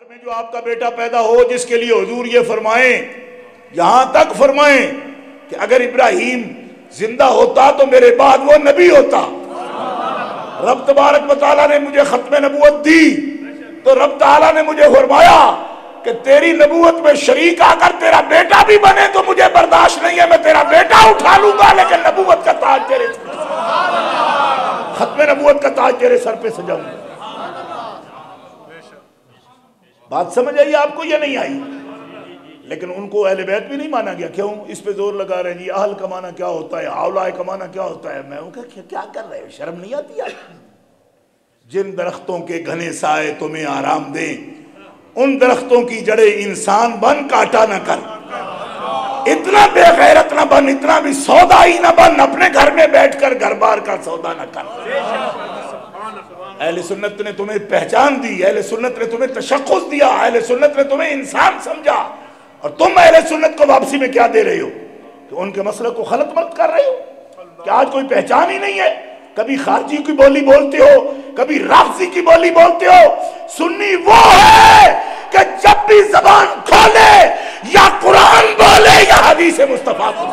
میں جو آپ کا بیٹا پیدا ہو جس کے لیے حضور یہ فرمائیں، یہاں تک فرمائیں کہ اگر ابراہیم زندہ ہوتا تو میرے بعد وہ نبی ہوتا۔ رب تبارک و تعالیٰ نے مجھے ختم نبوت دی تو رب تعالیٰ نے مجھے فرمایا کہ تیری نبوت میں شریک آ کر تیرا بیٹا بھی بنے تو مجھے برداشت نہیں ہے، میں تیرا بیٹا اٹھا لوں گا لیکن نبوت کا تاج تیرے ختم نبوت کا تاج تیرے سر پہ سجاؤں گا۔ بات سمجھ آئی آپ کو یا نہیں آئی؟ لیکن ان کو اہل بیت بھی نہیں مانا گیا۔ کیوں اس پہ زور لگا رہے ہیں جی اہل کا معنی کیا ہوتا ہے، اولائے کا معنی کیا ہوتا ہے؟ میں کیا کر رہے ہو، شرم نہیں آتی ہے؟ جن درختوں کے گھنے سائے تمہیں آرام دیں ان درختوں کی جڑیں انسان بن کاٹا نہ کر۔ اتنا بے غیرت نہ بن، اتنا بھی سودائی نہ بن، اپنے گھر میں بیٹھ کر گھر بار کا سودا نہ کر۔ اہل سنت نے تمہیں پہچان دی، اہل سنت نے تمہیں تشخص دیا، اہل سنت نے تمہیں انسان سمجھا، اور تم اہل سنت کو واپسی میں کیا دے رہے ہو کہ ان کے مسئلے کو خلط ملط کر رہے ہو کہ آج کوئی پہچان ہی نہیں ہے۔ کبھی خارجی کی بولی بولتے ہو، کبھی رافضی کی بولی بولتے ہو۔ سنی وہ ہے کہ جب بھی زبان کھولے یا قرآن بولے یا حدیث مصطفیٰ کو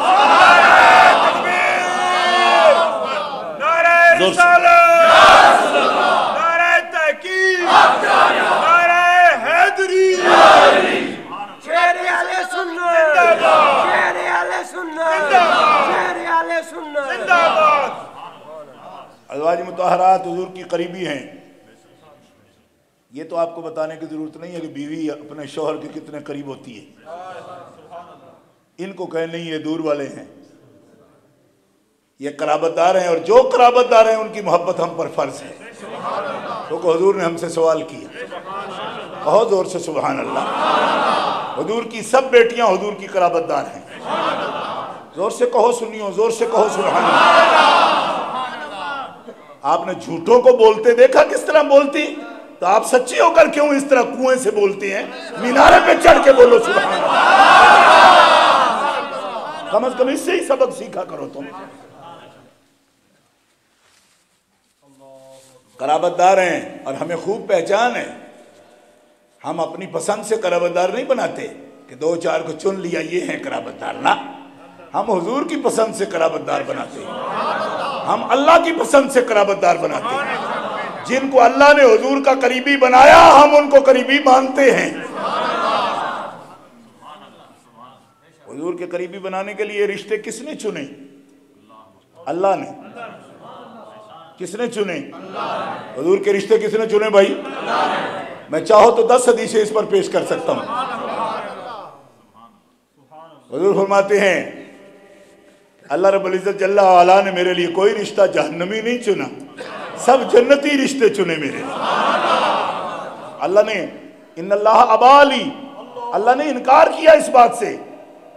نعرہ رسالت، نعرہ تحقیق، نعرہ حیدری، شیر اہل سنت، شیر اہل سنت، شیر اہل سنت زندہ باد۔ ازواج مطہرات حضور کی قریبی ہیں۔ یہ تو آپ کو بتانے کی ضرورت نہیں ہے کہ بیوی اپنے شوہر کے کتنے قریب ہوتی ہے، ان کو کہیں نہیں یہ دور والے ہیں، یہ قرابت دار ہیں، اور جو قرابت دار ہیں ان کی محبت ہم پر فرض ہے۔ کیونکہ حضور نے ہم سے سوال کیا، کہو زور سے سبحان اللہ۔ حضور کی سب بیٹیاں حضور کی قرابت دار ہیں، زور سے کہو سنیو، زور سے کہو سبحان اللہ۔ آپ نے جھوٹوں کو بولتے دیکھا کس طرح بولتی؟ تو آپ سچی ہو کر کیوں اس طرح کنویں سے بولتی ہیں؟ مینارے پہ چڑھ کے بولو سبحان اللہ۔ کم از کم اس سے ہی سبق سیکھا کرو تم۔ قرابت دار ہیں اور ہمیں خوب پہچان ہے۔ ہم اپنی پسند سے قرابت دار نہیں بناتے کہ دو چار کو چن لیا یہ ہیں قرابت دار، نہ، ہم حضور کی پسند سے قرابت دار بناتے ہیں، ہم اللہ کی پسند سے قرابت دار بناتے ہیں۔ جن کو اللہ نے حضور کا قریبی بنایا ہم ان کو قریبی مانتے ہیں۔ حضور کے قریبی بنانے کے لیے رشتے کس نے چنے؟ اللہ نے۔ کس نے چنے؟ حضور کے رشتے کس نے چنے بھائی؟ میں چاہو تو 10 حدیثیں اس پر پیش کر سکتا ہوں۔ حضور فرماتے ہیں اللہ رب العزت جل وعلا نے میرے لیے کوئی رشتہ جہنمی نہیں چنا، سب جنتی رشتے چنے میرے لیے۔ اللہ نے ان اللہ ابالی، اللہ نے انکار کیا اس بات سے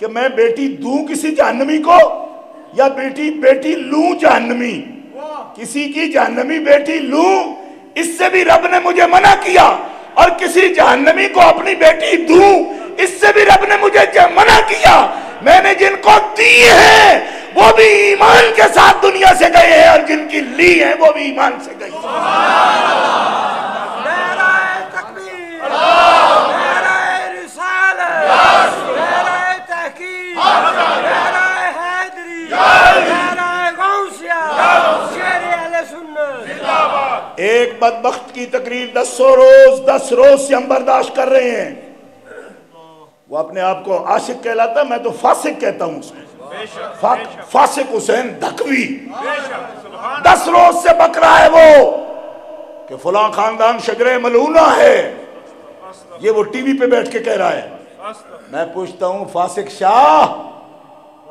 کہ میں بیٹی دوں کسی جہنمی کو یا بیٹی لوں جہنمی، کسی کی جہنمی بیٹی لوں، اس سے بھی رب نے مجھے منع کیا، اور کسی جہنمی کو اپنی بیٹی دوں اس سے بھی رب نے مجھے منع کیا۔ میں نے جن کو دی ہیں وہ بھی ایمان کے ساتھ دنیا سے گئے ہیں، اور جن کی لی ہیں وہ بھی ایمان سے گئی ہیں۔ نعرہ تکبیر، نعرہ رسالت، نعرہ تحقیق، نعرہ حیدری، نعرہ غوثیہ، شیر اہل سنت۔ ایک بدبخت کی تقریر 10 روز سے ہم برداشت کر رہے ہیں۔ وہ اپنے آپ کو عاشق کہلاتا ہے، میں تو فاسق کہتا ہوں اس کو، فاسق حسین دھکوی۔ 10 روز سے بک رہا ہے وہ کہ فلاں خاندان شجرہ ملعونہ ہے، یہ وہ ٹی وی پہ بیٹھ کے کہہ رہا ہے۔ میں پوچھتا ہوں فاسق شاہ،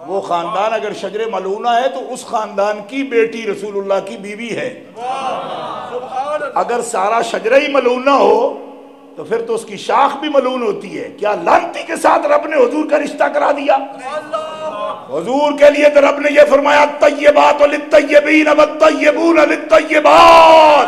وہ خاندان اگر شجرہ ملعونہ ہے تو اس خاندان کی بیٹی رسول اللہ کی بیوی ہے۔ اگر سارا شجرہ ہی ملعونہ ہو تو پھر تو اس کی شاخ بھی ملعون ہوتی ہے۔ کیا لعنتی کے ساتھ رب نے حضور کا رشتہ کرا دیا؟ حضور کے لیے تو رب نے یہ فرمایا الطیبات للطیبین والطیبون للطیبات۔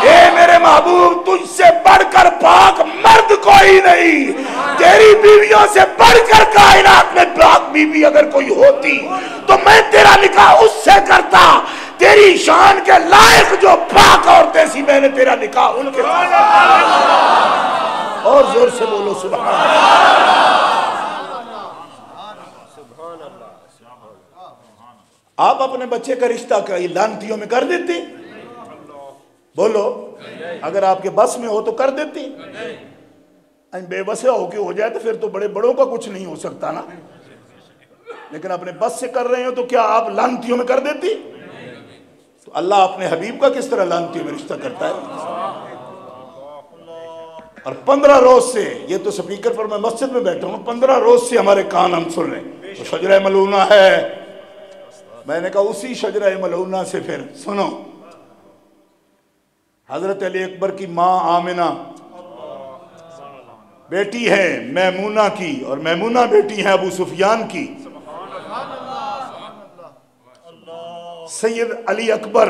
اے میرے محبوب تجھ سے بڑھ کر پاک مرد کوئی نہیں، تیری بیویوں سے بڑھ کر کائنات میں پاک بیوی اگر کوئی ہوتی تو میں تیرا نکاح اس سے کرتا۔ تیری شان کے لائق جو پاک عورتیں سی میں نے تیرا نکاح ان کے ساتھ۔ اور زور سے بولو سبحان اللہ۔ آپ اپنے بچے کا رشتہ کئی لانتیوں میں کر دیتی؟ بولو، اگر آپ کے بس میں ہو تو کر دیتی؟ بے بس ہو کے ہو جائے تو پھر تو بڑے بڑوں کا کچھ نہیں ہو سکتا نا، لیکن اپنے بس سے کر رہے ہو تو کیا آپ لانتیوں میں کر دیتی؟ تو اللہ اپنے حبیب کا کس طرح لانتیوں میں رشتہ کرتا ہے؟ اور 15 روز سے، یہ تو سپیکر پر میں مسجد میں بیٹھا ہوں، 15 روز سے ہمارے کان ہم سن رہے ہیں تو شجرہ ملعونہ ہے۔ میں نے کہا اسی شجرہ ملعونہ سے پھر سنو، حضرت علی اکبر کی ماں آمنہ بیٹی ہے میمونہ کی، اور میمونہ بیٹی ہے ابو سفیان کی۔ سید علی اکبر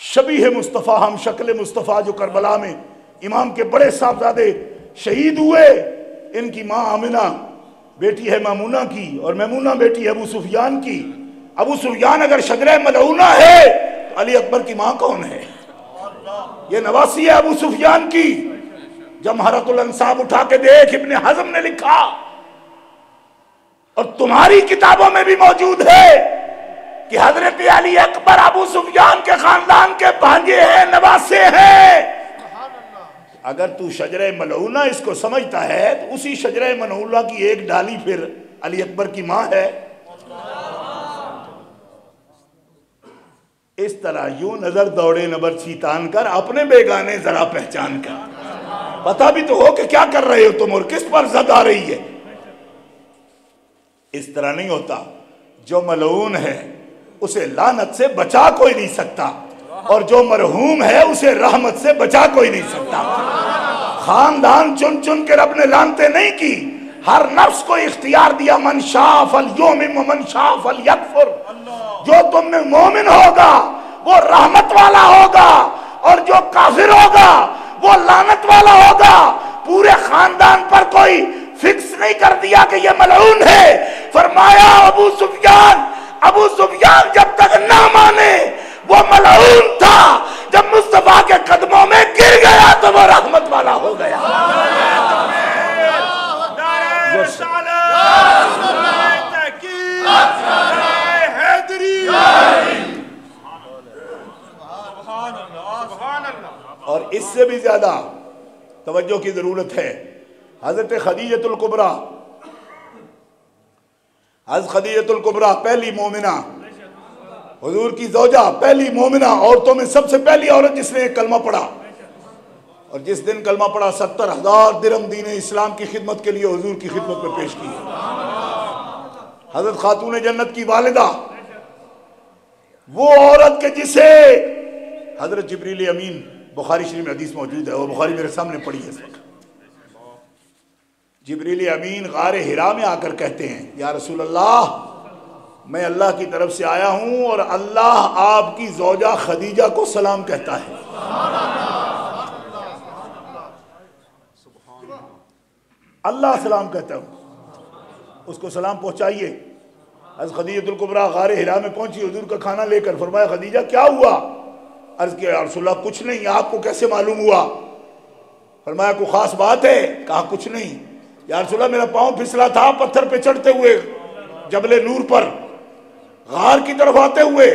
شبیہ مصطفیٰ، ہم شکل مصطفیٰ، جو کربلا میں امام کے بڑے صاحبزادے شہید ہوئے، ان کی ماں آمنہ بیٹی ہے میمونہ کی، اور میمونہ بیٹی ہے ابو سفیان کی۔ ابو سفیان اگر شجرہ ملعونہ ہے تو علی اکبر کی ماں کون ہے؟ یہ نواسی ہے ابو سفیان کی۔ جمہرۃ الانصاب اٹھا کے دیکھ، ابن حزم نے لکھا اور تمہاری کتابوں میں بھی موجود ہے کہ حضرت علی اکبر ابو سفیان کے خاندان کے بھانجے ہیں، نواسے ہیں۔ اگر تو شجرہ ملعونہ اس کو سمجھتا ہے تو اسی شجرہ ملعونہ کی ایک ڈالی پھر علی اکبر کی ماں ہے۔ اس طرح یوں نظر دوڑے نبر چیتان کر، اپنے بیگانے ذرا پہچان کر، پتہ بھی تو ہو کہ کیا کر رہے ہو تم اور کس پر زد آ رہی ہے۔ اس طرح نہیں ہوتا۔ جو ملعون ہے اسے لعنت سے بچا کوئی نہیں سکتا، اور جو مرحوم ہے اسے رحمت سے بچا کوئی نہیں سکتا۔ خاندان چن چن کے رب نے لعنتیں نہیں کی، ہر نفس کو اختیار دیا، من شاء فلیؤمن ومن شاء فلیکفر۔ جو تم میں مومن ہوگا وہ رحمت والا ہوگا، اور جو کافر ہوگا وہ لعنت والا ہوگا۔ پورے خاندان پر کوئی فکس نہیں کر دیا کہ یہ ملعون ہے۔ فرمایا ابو سفیان جب تک نہ مانے وہ ملعون تھا، جب مصطفیٰ کے قدموں میں گر گیا تو وہ رحمت والا ہو گیا۔ اور اس سے بھی زیادہ توجہ کی ضرورت ہے۔ حضرت خدیجۃ الکبریٰ، حضرت خدیجۃ الکبریٰ پہلی مومنہ، حضور کی زوجہ، پہلی مومنہ، عورتوں میں سب سے پہلی عورت جس نے ایک کلمہ پڑھا، اور جس دن کلمہ پڑھا 70,000 درہم دین اسلام کی خدمت کے لیے حضور کی خدمت میں پیش کی۔ حضرت خاتون جنت کی والدہ، وہ عورت کے جسے حضرت جبریل امین، بخاری شریف میں حدیث موجود ہے، وہ بخاری میرے سامنے پڑھی ہے اس وقت، جبریل امین غار حرا میں آ کر کہتے ہیں یا رسول اللہ، میں اللہ کی طرف سے آیا ہوں اور اللہ آپ کی زوجہ خدیجہ کو سلام کہتا ہے۔ اللہ سلام کہتا ہوں، اس کو سلام پہنچائیے۔ حضرت خدیجۃ الکبریٰ غار حرا میں پہنچی حضور کا کھانا لے کر، فرمایا خدیجہ کیا ہوا؟ عرض کیا یا رسول اللہ کچھ نہیں، آپ کو کیسے معلوم ہوا؟ فرمایا کوئی خاص بات ہے؟ کہا کچھ نہیں یا رسول اللہ، میرا پاؤں پھسلا تھا پتھر پہ چڑھتے ہوئے جبل نور پر، غار کی طرف آتے ہوئے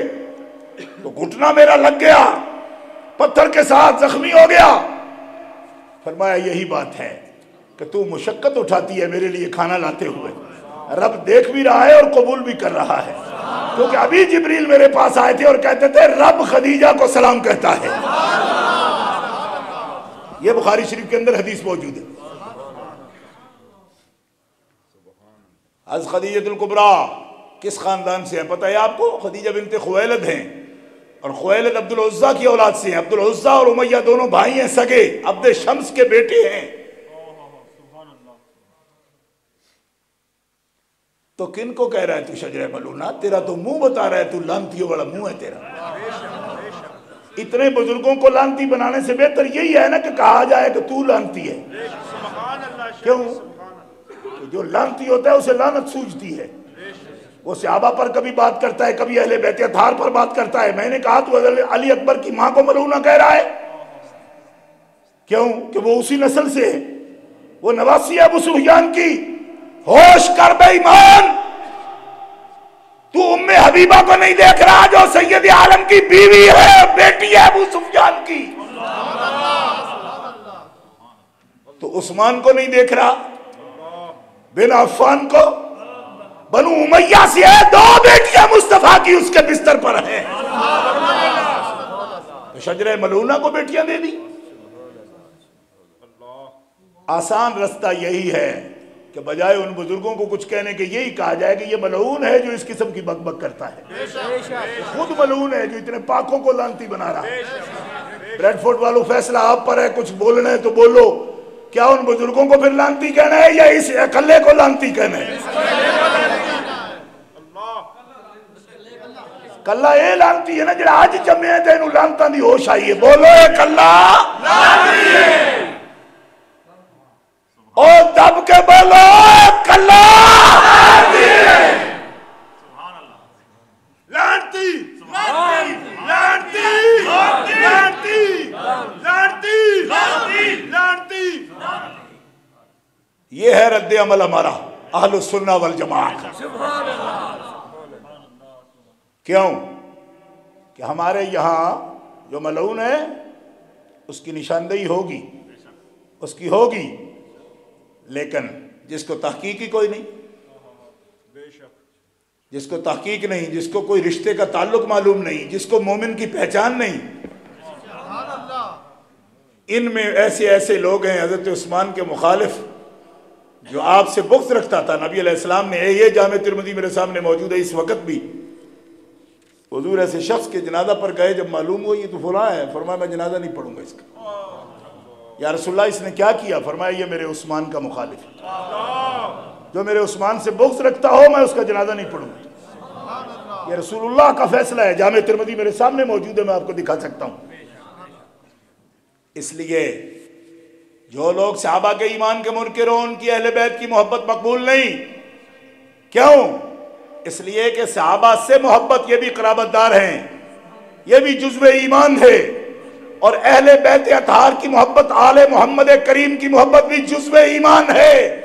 تو گھٹنا میرا لگ گیا، پتھر کے ساتھ زخمی ہو گیا۔ فرمایا یہی بات ہے کہ تو مشقت اٹھاتی ہے میرے لیے کھانا لاتے ہوئے، رب دیکھ بھی رہا ہے اور قبول بھی کر رہا ہے، کیونکہ ابھی جبریل میرے پاس آئے تھے اور کہتے تھے رب خدیجہ کو سلام کہتا ہے۔ یہ بخاری شریف کے اندر حدیث موجود ہے۔ حضرت خدیجۃ الکبریٰ کس خاندان سے ہیں پتہ ہے آپ کو؟ خدیجہ بنت خویلد ہیں، اور خویلد عبد العزیٰ کی اولاد سے ہیں۔ عبد العزیٰ اور امیہ دونوں بھائی ہیں سگے، عبد شمس کے بیٹے ہیں۔ تو کن کو کہہ رہا ہے تو شجرہ ملعونہ؟ تیرا تو منہ بتا رہا ہے، تو لانتیوں والا منہ ہے تیرا۔ اتنے بزرگوں کو لانتی بنانے سے بہتر یہی ہے نا کہ کہا جائے کہ تو لانتی ہے۔ کیوں؟ جو لانتی ہوتا ہے اسے لعنت سوجتی ہے۔ وہ صحابہ پر کبھی بات کرتا ہے، کبھی اہل بیت اطہار پر بات کرتا ہے۔ میں نے کہا تو علی اکبر کی ماں کو ملعونہ کہہ رہا ہے، کیوں کہ وہ اسی نسل سے ہے، وہ نواسی ابو سفیان کی۔ ہوش کر بے ایمان، تو ام حبیبہ کو نہیں دیکھ رہا جو سید عالم کی بیوی ہے، بیٹی ہے ابو سفیان کی؟ تو عثمان کو نہیں دیکھ رہا، بن عفان کو؟ بنو امیہ سے ہے، 2 بیٹیاں مصطفیٰ کی اس کے بستر پر ہیں، تو شجرہ ملعونہ کو بیٹیاں دے دی۔ آسان رستہ یہی ہے کہ بجائے ان بزرگوں کو کچھ کہنے کے یہی کہا جائے کہ یہ ملعون ہے جو اس قسم کی بک بک کرتا ہے، خود ملعون ہے جو اتنے پاکوں کو لانتی بنا رہا ہے۔ بریڈ فورڈ والوں فیصلہ آپ پر ہے، کچھ بولنا ہے تو بولو۔ کیا ان بزرگوں کو پھر لانتی کہنا ہے یا اس اکلے کو لانتی کہنا ہے؟ کلا یہ لانتی ہے نا جڑا آج جمعے تھے انہوں لانتاں دی ہوش آئیے، بولو اے کلا لانتی ہے، اور دب کے بولو کلا لانتی ہے، لانتی لانتی لانتی لانتی لانتی۔ یہ ہے رد عمل ہمارا اہل السنہ والجماعت کا۔ کیوں کہ ہمارے یہاں جو ملعون ہے اس کی نشاندہی ہوگی، اس کی ہوگی، لیکن جس کو تحقیق ہی کوئی نہیں، جس کو تحقیق نہیں، جس کو کوئی رشتے کا تعلق معلوم نہیں، جس کو مومن کی پہچان نہیں، ان میں ایسے ایسے لوگ ہیں حضرت عثمان کے مخالف جو آپ سے بغض رکھتا تھا۔ نبی علیہ السلام نے، یہ جامع ترمذی میرے سامنے موجود ہے اس وقت بھی، حضور ایسے شخص کے جنازہ پر گئے، جب معلوم ہو یہ تو فلاں ہے، فرمایا میں جنازہ نہیں پڑھوں گا اس کا۔ یا رسول اللہ اس نے کیا کیا؟ فرمایا یہ میرے عثمان کا مخالف ہے، جو میرے عثمان سے بغض رکھتا ہو میں اس کا جنازہ نہیں پڑھوں گا۔ یہ رسول اللہ کا فیصلہ ہے، جامع ترمذی میرے سامنے موجود ہے، میں آپ کو دکھا سکتا ہوں۔ اس لیے جو لوگ صحابہ کے ایمان کے منکر ہوں ان کی اہل بیت کی محبت مقبول نہیں۔ کیوں؟ اس لیے کہ صحابہ سے محبت یہ بھی قرابت دار ہیں، یہ بھی جزو ایمان ہے، اور اہل بیت اطہار کی محبت، آل محمد کریم کی محبت بھی جزو ایمان ہے۔